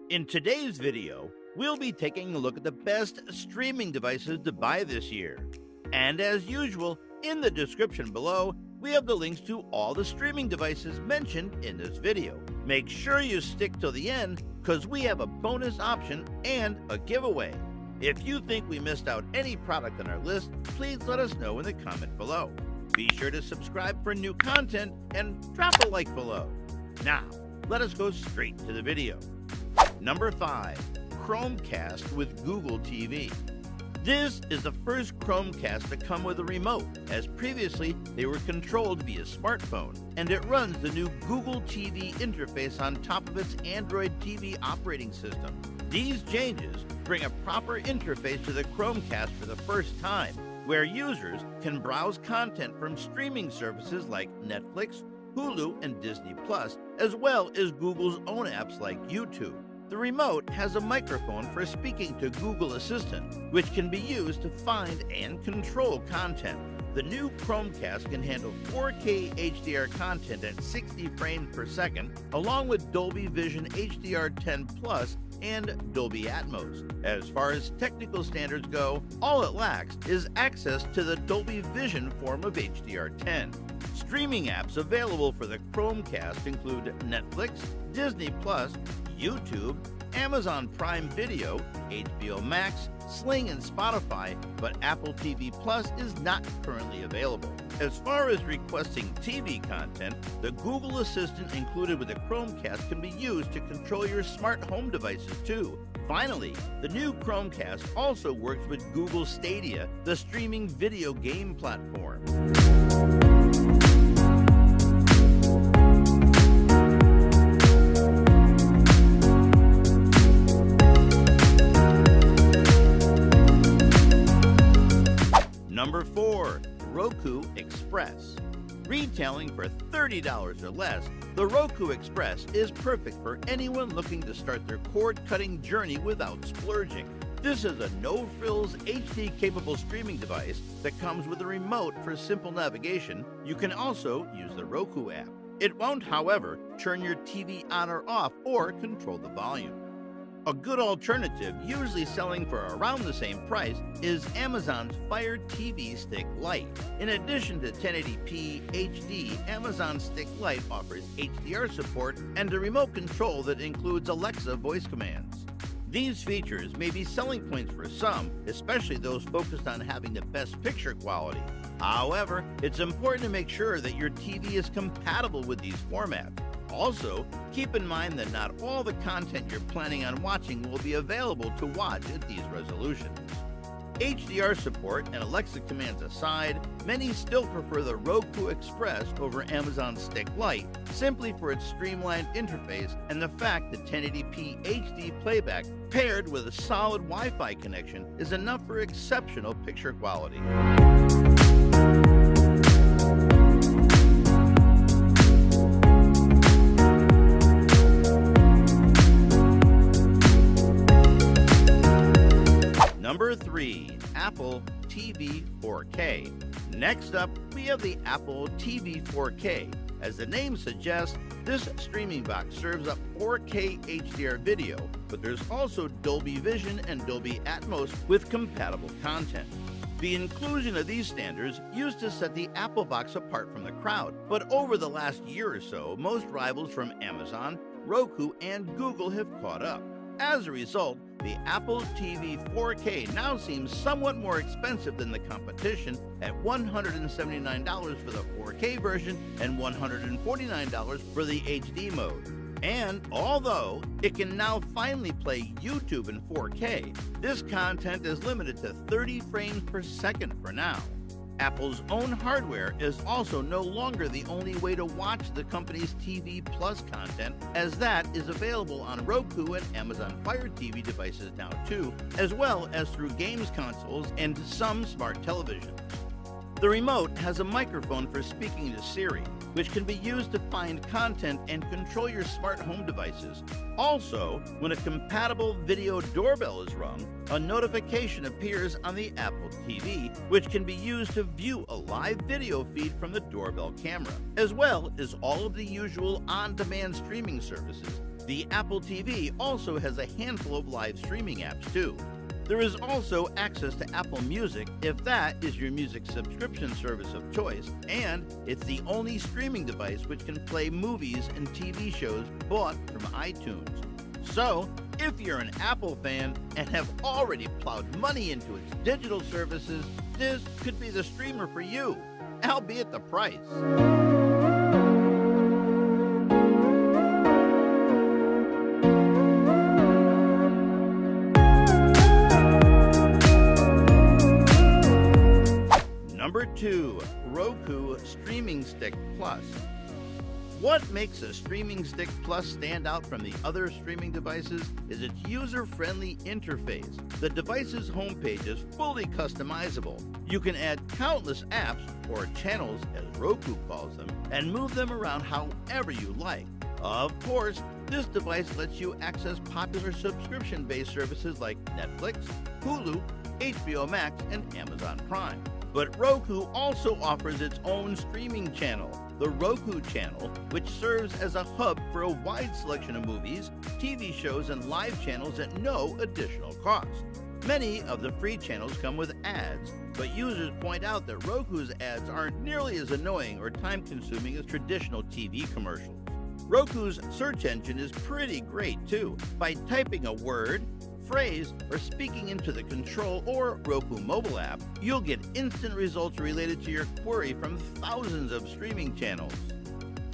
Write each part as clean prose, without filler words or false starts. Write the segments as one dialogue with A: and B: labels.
A: In today's video, we'll be taking a look at the best streaming devices to buy this year. And as usual, in the description below, we have the links to all the streaming devices mentioned in this video. Make sure you stick till the end, because we have a bonus option and a giveaway. If you think we missed out any product on our list, please let us know in the comment below. Be sure to subscribe for new content and drop a like below. Now, let us go straight to the video. Number 5. Chromecast with Google TV. This is the first Chromecast to come with a remote, as previously they were controlled via smartphone, and it runs the new Google TV interface on top of its Android TV operating system. These changes bring a proper interface to the Chromecast for the first time, where users can browse content from streaming services like Netflix, Hulu, and Disney+, as well as Google's own apps like YouTube. The remote has a microphone for speaking to Google Assistant, which can be used to find and control content. The new Chromecast can handle 4K HDR content at 60 frames per second, along with Dolby Vision HDR10 Plus and Dolby Atmos. As far as technical standards go, all it lacks is access to the Dolby Vision form of HDR10. Streaming apps available for the Chromecast include Netflix, Disney+, YouTube, Amazon Prime Video, HBO Max, Sling, and Spotify, but Apple TV Plus is not currently available. As far as requesting TV content, the Google Assistant included with the Chromecast can be used to control your smart home devices too. Finally, the new Chromecast also works with Google Stadia, the streaming video game platform. Number 4. Roku Express. Retailing for $30 or less, the Roku Express is perfect for anyone looking to start their cord-cutting journey without splurging. This is a no-frills HD-capable streaming device that comes with a remote for simple navigation. You can also use the Roku app. It won't, however, turn your TV on or off or control the volume. A good alternative, usually selling for around the same price, is Amazon's Fire TV Stick Lite. In addition to 1080p HD, Amazon Stick Lite offers HDR support and a remote control that includes Alexa voice commands. These features may be selling points for some, especially those focused on having the best picture quality. However, it's important to make sure that your TV is compatible with these formats. Also, keep in mind that not all the content you're planning on watching will be available to watch at these resolutions. HDR support and Alexa commands aside, many still prefer the Roku Express over Amazon Stick Lite simply for its streamlined interface and the fact that 1080p HD playback paired with a solid Wi-Fi connection is enough for exceptional picture quality. Number 3. Apple TV 4K. Next up, we have the Apple TV 4K. As the name suggests, this streaming box serves up 4K HDR video, but there's also Dolby Vision and Dolby Atmos with compatible content. The inclusion of these standards used to set the Apple box apart from the crowd, but over the last year or so, most rivals from Amazon, Roku, and Google have caught up. As a result, the Apple TV 4K now seems somewhat more expensive than the competition at $179 for the 4K version and $149 for the HD mode. And although it can now finally play YouTube in 4K, this content is limited to 30 frames per second for now. Apple's own hardware is also no longer the only way to watch the company's TV Plus content, as that is available on Roku and Amazon Fire TV devices now too, as well as through games consoles and some smart televisions. The remote has a microphone for speaking to Siri. which can be used to find content and control your smart home devices. Also, when a compatible video doorbell is rung, a notification appears on the Apple TV, which can be used to view a live video feed from the doorbell camera, as well as all of the usual on-demand streaming services. The Apple TV also has a handful of live streaming apps too. There is also access to Apple Music if that is your music subscription service of choice, and it's the only streaming device which can play movies and TV shows bought from iTunes. So, if you're an Apple fan and have already plowed money into its digital services, this could be the streamer for you, albeit the price. Number 2. Roku Streaming Stick Plus. What makes a Streaming Stick Plus stand out from the other streaming devices is its user-friendly interface. The device's homepage is fully customizable. You can add countless apps, or channels as Roku calls them, and move them around however you like. Of course, this device lets you access popular subscription-based services like Netflix, Hulu, HBO Max, and Amazon Prime. But Roku also offers its own streaming channel, the Roku channel, which serves as a hub for a wide selection of movies, TV shows, and live channels at no additional cost. Many of the free channels come with ads, but users point out that Roku's ads aren't nearly as annoying or time-consuming as traditional TV commercials. Roku's search engine is pretty great too. By typing a word, phrase, or speaking into the Control or Roku mobile app, you'll get instant results related to your query from thousands of streaming channels.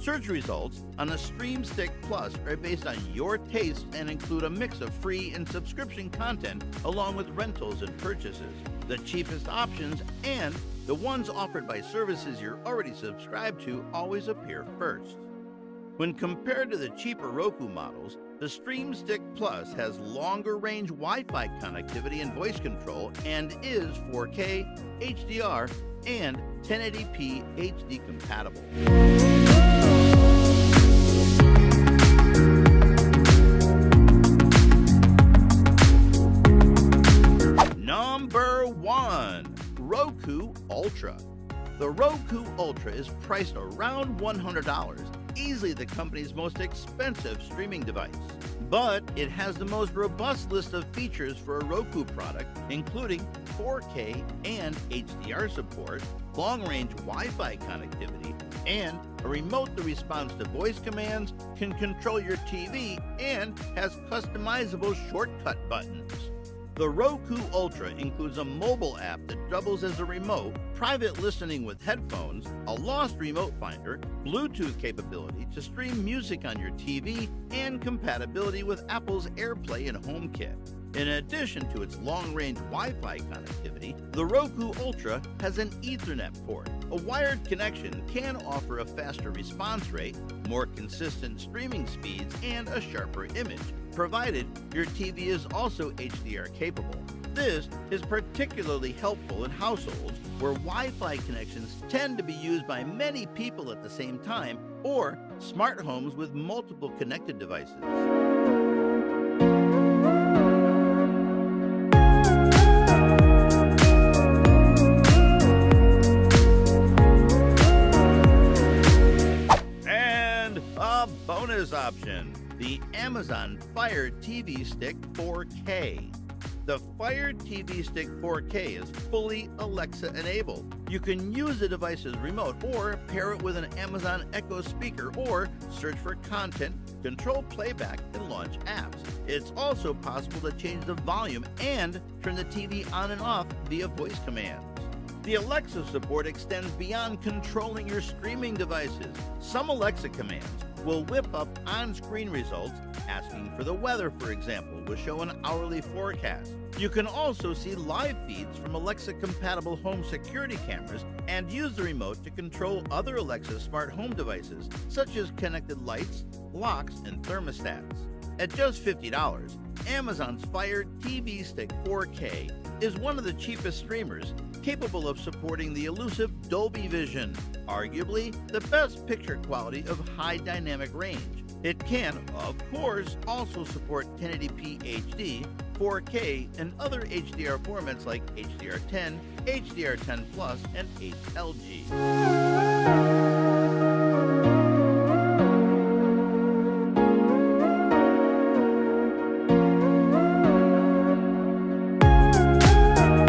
A: Search results on a Stream Stick Plus are based on your tastes and include a mix of free and subscription content along with rentals and purchases. The cheapest options and the ones offered by services you're already subscribed to always appear first. When compared to the cheaper Roku models, the Stream Stick Plus has longer range Wi-Fi connectivity and voice control and is 4K, HDR, and 1080p HD compatible. Number 1. Roku Ultra. The Roku Ultra is priced around $100, easily the company's most expensive streaming device. But it has the most robust list of features for a Roku product, including 4K and HDR support, long-range Wi-Fi connectivity, and a remote that responds to voice commands, can control your TV, and has customizable shortcut buttons. The Roku Ultra includes a mobile app that doubles as a remote, private listening with headphones, a lost remote finder, Bluetooth capability to stream music on your TV, and compatibility with Apple's AirPlay and HomeKit. In addition to its long-range Wi-Fi connectivity, the Roku Ultra has an Ethernet port. A wired connection can offer a faster response rate, more consistent streaming speeds, and a sharper image, provided your TV is also HDR capable. This is particularly helpful in households where Wi-Fi connections tend to be used by many people at the same time, or smart homes with multiple connected devices. And a bonus option, the Amazon Fire TV Stick 4K. The Fire TV Stick 4K is fully Alexa enabled. You can use the device's remote or pair it with an Amazon Echo speaker or search for content, control playback, and launch apps. It's also possible to change the volume and turn the TV on and off via voice commands. The Alexa support extends beyond controlling your streaming devices. Some Alexa commands will whip up on-screen results. Asking for the weather, for example, will show an hourly forecast. You can also see live feeds from Alexa-compatible home security cameras and use the remote to control other Alexa smart home devices, such as connected lights, locks, and thermostats. At just $50, Amazon's Fire TV Stick 4K is one of the cheapest streamers, capable of supporting the elusive Dolby Vision, arguably the best picture quality of high dynamic range. It can, of course, also support 1080p HD, 4K, and other HDR formats like HDR10, HDR10+, and HLG.